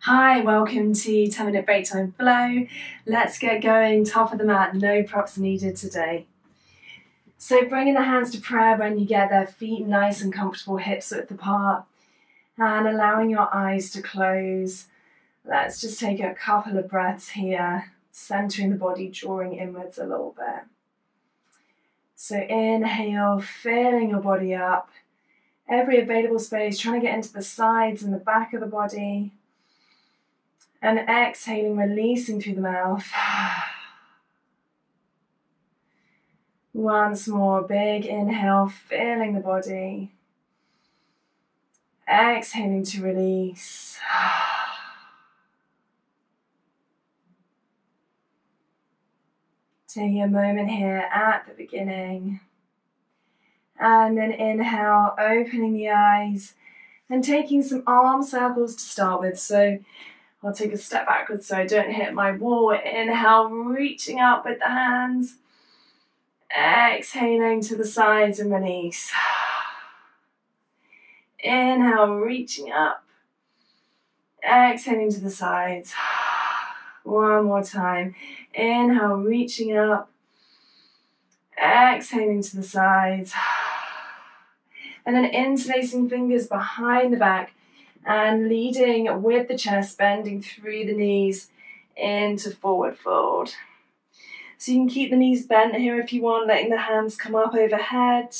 Hi, welcome to 10-minute break time flow. Let's get going, top of the mat, no props needed today. So bringing the hands to prayer when you get there, feet nice and comfortable, hips width apart, and allowing your eyes to close. Let's just take a couple of breaths here, centering the body, drawing inwards a little bit. So inhale, filling your body up, every available space, trying to get into the sides and the back of the body. And exhaling, releasing through the mouth. Once more, big inhale, filling the body. Exhaling to release. Taking a moment here at the beginning. And then inhale, opening the eyes and taking some arm circles to start with. So I'll take a step backwards so I don't hit my wall. Inhale, reaching up with the hands. Exhaling to the sides and release. Inhale, reaching up. Exhaling to the sides. One more time. Inhale, reaching up. Exhaling to the sides. And then interlacing fingers behind the back. And leading with the chest, bending through the knees into forward fold. So you can keep the knees bent here if you want, letting the hands come up overhead.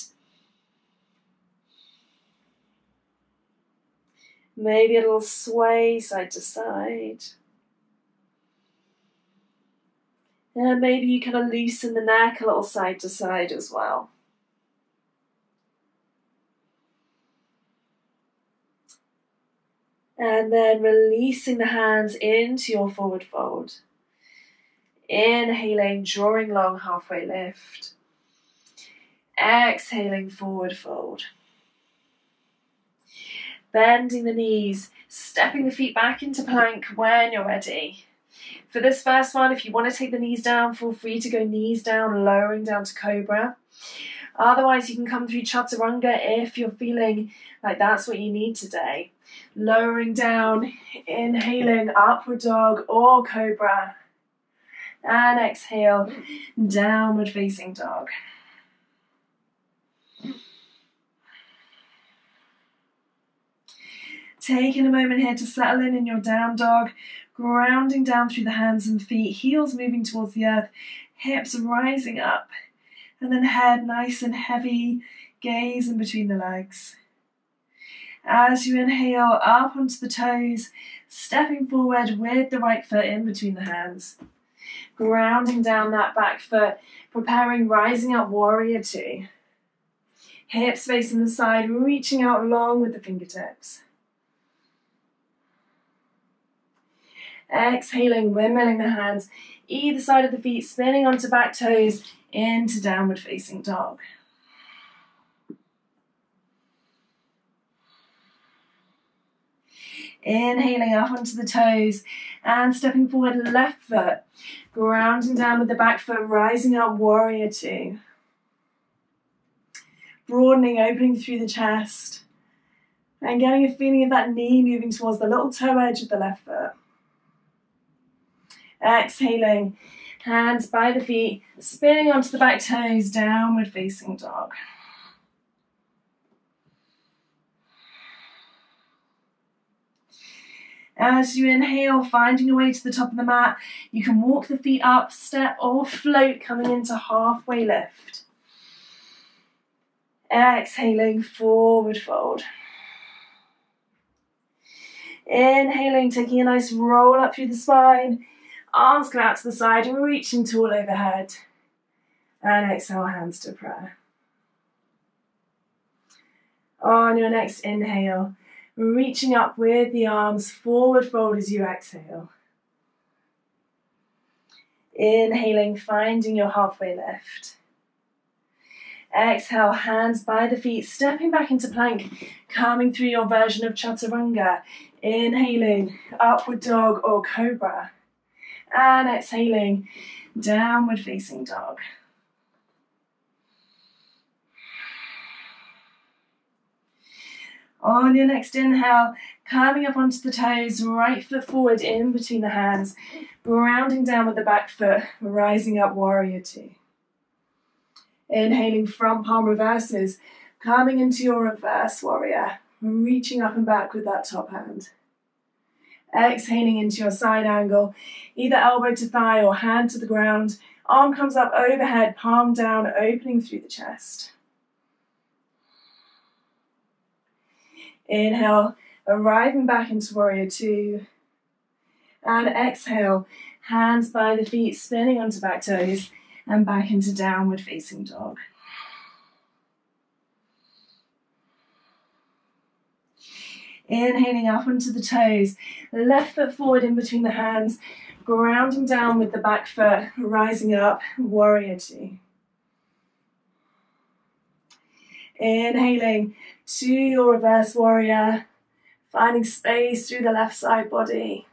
Maybe a little sway side to side. And maybe you kind of loosen the neck a little side to side as well. And then releasing the hands into your forward fold. Inhaling, drawing long, halfway lift. Exhaling, forward fold. Bending the knees, stepping the feet back into plank when you're ready. For this first one, if you want to take the knees down, feel free to go knees down, lowering down to cobra. Otherwise, you can come through chaturanga if you're feeling like that's what you need today. Lowering down, inhaling, upward dog or cobra. And exhale, downward facing dog. Taking a moment here to settle in your down dog, grounding down through the hands and feet, heels moving towards the earth, hips rising up, and then head nice and heavy, gaze in between the legs. As you inhale, up onto the toes, stepping forward with the right foot in between the hands. Grounding down that back foot, preparing rising up warrior two. Hips facing the side, reaching out long with the fingertips. Exhaling, windmilling the hands, either side of the feet, spinning onto back toes, into downward facing dog. Inhaling up onto the toes and stepping forward, left foot, grounding down with the back foot, rising up, warrior two. Broadening, opening through the chest and getting a feeling of that knee moving towards the little toe edge of the left foot. Exhaling, hands by the feet, spinning onto the back toes, downward facing dog. As you inhale, finding your way to the top of the mat, you can walk the feet up, step or float, coming into halfway lift. Exhaling, forward fold. Inhaling, taking a nice roll up through the spine, arms come out to the side, reaching tall overhead. And exhale, hands to prayer. On your next inhale, reaching up with the arms, forward fold as you exhale. Inhaling, finding your halfway lift. Exhale, hands by the feet, stepping back into plank, coming through your version of chaturanga. Inhaling, upward dog or cobra. And exhaling, downward facing dog. On your next inhale, Coming up onto the toes, right foot forward in between the hands, grounding down with the back foot, rising up, warrior two. Inhaling, front palm reverses, coming into your reverse warrior, reaching up and back with that top hand. Exhaling into your side angle, either elbow to thigh or hand to the ground. Arm comes up overhead, palm down, opening through the chest. Inhale, arriving back into warrior two. And exhale, hands by the feet, spinning onto back toes and back into downward facing dog. Inhaling up onto the toes, left foot forward in between the hands, grounding down with the back foot, rising up, warrior two. Inhaling to your reverse warrior, finding space through the left side body.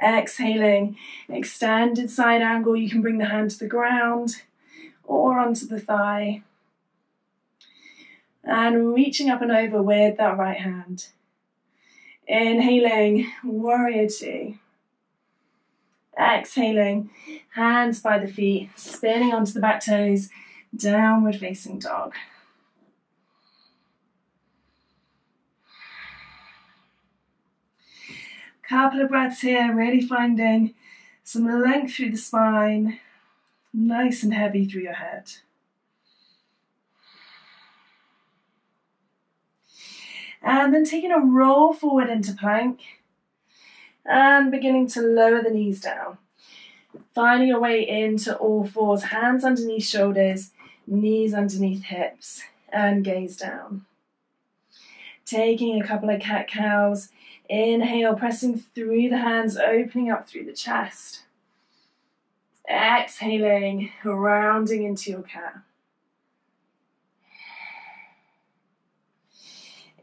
Exhaling, extended side angle, you can bring the hand to the ground or onto the thigh. And reaching up and over with that right hand. Inhaling, warrior two. Exhaling, hands by the feet, spinning onto the back toes, downward facing dog. Couple of breaths here, really finding some length through the spine, nice and heavy through your head. And then taking a roll forward into plank and beginning to lower the knees down. Finding your way into all fours, hands underneath shoulders, knees underneath hips, and gaze down. Taking a couple of cat-cows. Inhale, pressing through the hands, opening up through the chest. Exhaling, rounding into your cat.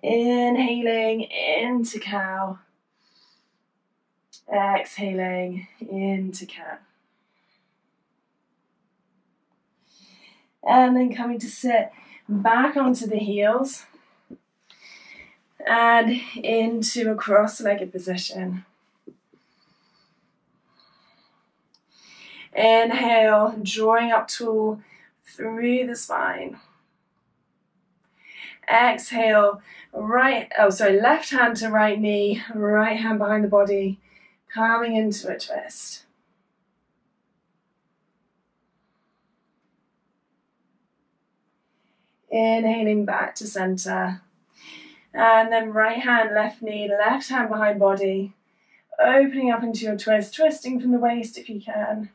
Inhaling into cow. Exhaling into cat. And then coming to sit back onto the heels and into a cross-legged position. Inhale, drawing up tall through the spine. Exhale, left hand to right knee, right hand behind the body, coming into a twist. Inhaling back to center. And then right hand, left knee, left hand behind body, opening up into your twist, twisting from the waist if you can.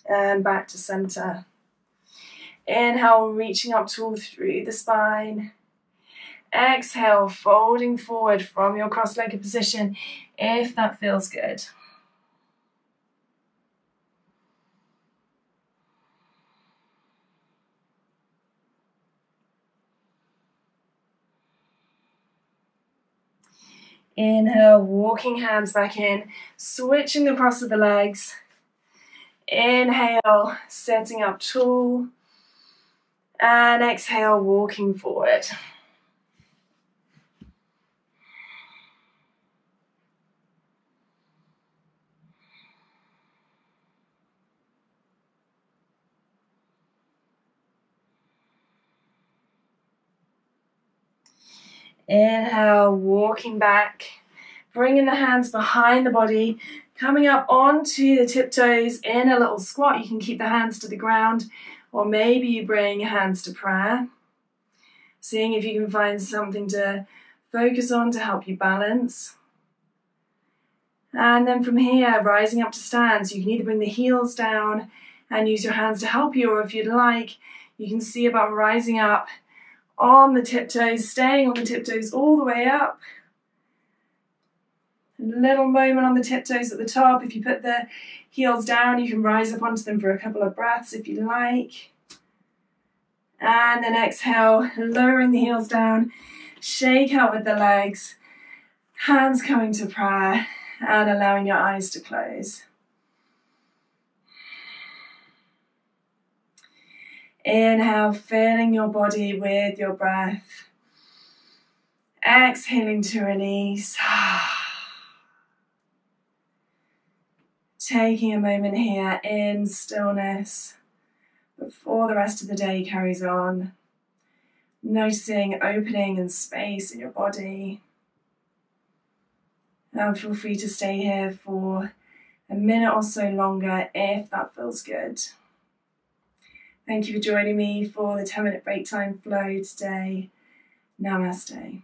And back to center. Inhale, reaching up tall through the spine. Exhale, folding forward from your cross-legged position if that feels good. Inhale, walking hands back in, switching across of the legs. Inhale, setting up tall. And exhale, walking forward. Inhale, walking back, bringing the hands behind the body, coming up onto the tiptoes in a little squat. You can keep the hands to the ground, or maybe you bring your hands to prayer. Seeing if you can find something to focus on to help you balance. And then from here, rising up to stand. So you can either bring the heels down and use your hands to help you, or if you'd like, you can see about rising up on the tiptoes, staying on the tiptoes all the way up. A little moment on the tiptoes at the top. If you put the heels down, you can rise up onto them for a couple of breaths if you like. And then exhale, lowering the heels down, shake out with the legs, hands coming to prayer, and allowing your eyes to close. Inhale, filling your body with your breath. Exhaling to release. Taking a moment here in stillness before the rest of the day carries on. Noticing opening and space in your body. And feel free to stay here for a minute or so longer if that feels good. Thank you for joining me for the 10-minute break time flow today. Namaste.